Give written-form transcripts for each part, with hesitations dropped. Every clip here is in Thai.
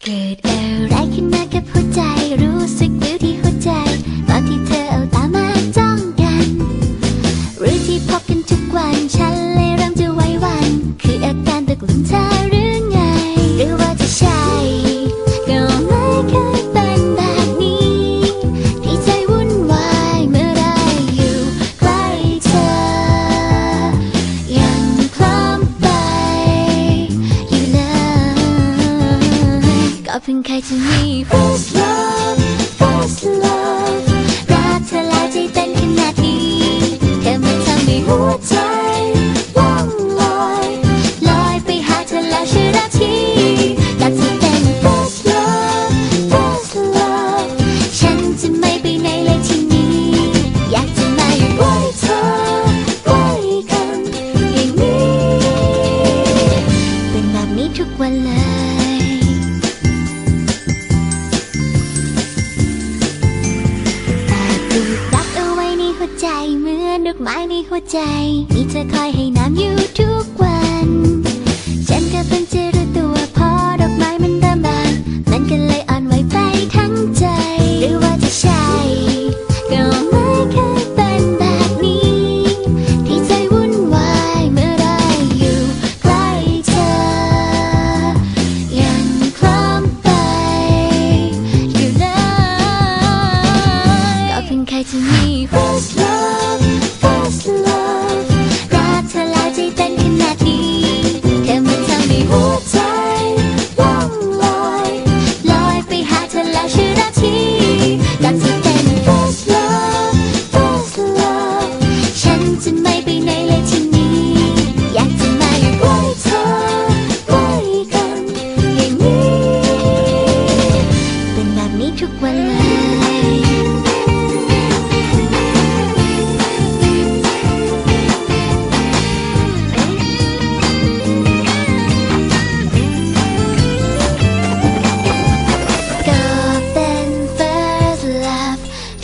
กิดอะไรขึ้นมากับหัวใจรู้สึกวิวที่หัวใจตอนที่เธอเอาตามาจ้องกันหรือที่พบกันทุกวันฉันเลยเริ่มจะไว้วันคืออาการตกหลุมเธอหรือไงหรือว่าจะใช่ก็ไม่เคยเป็นแบบนี้ที่ใจวุ่นวายเมื่อได้อยู่ใกล้เธอยังพร้อมไปอยู่เลยก็เพิ่งเคยจะมี first love first love รักเธอแล้วใจเต้นขนาดนี้เธอมาทำให้หัวใจล่องลอยไปหาเธอแล้วชื่อรักที่รักที่เป็น first love first love ฉันจะไม่ไปไหนเลยที่นี้อยากจะมาอยู่ใกล้เธอใกล้กันอย่างนี้เป็นแบบนี้ทุกวันเลยหัวใจเหมือนดอกไม้ในหัวใจมีเธอคอยให้น้ำอยู่ทุกวันฉันก็เพิ่งจะรู้ตัวพอดอกไม้มันเริ่มบานมันก็เลยอ่อนไหวไปทั้งใจหรือว่าจะใช่ก็ไม่เคยเป็นแบบนี้ที่ใจวุ่นวายเมื่อได้อยู่ใกล้เธอยังคล้องไปอยู่เลยก็เพิ่งเคยจะมีfirst love first love รักเธอแล้วใจเต้นขนาดนี้เธอมาทำให้หัวใจล่องลอยไปหาเธอแล้วชื่อรักที่รักที่เป็น first love first love ฉันจะไม่ไปไหนเลยที่นี้อยากจะมาอยู่ใกล้เธอใกล้กันอย่างนี้เป็นแบบนี้ทุกวันเลย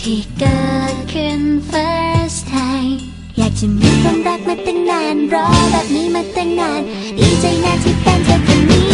ที่เกิดขึ้น first time อยากจะมีความรักมาตั้งนานรอแบบนี้มาตั้งนานดีใจนะที่เป็นเธอคนนี้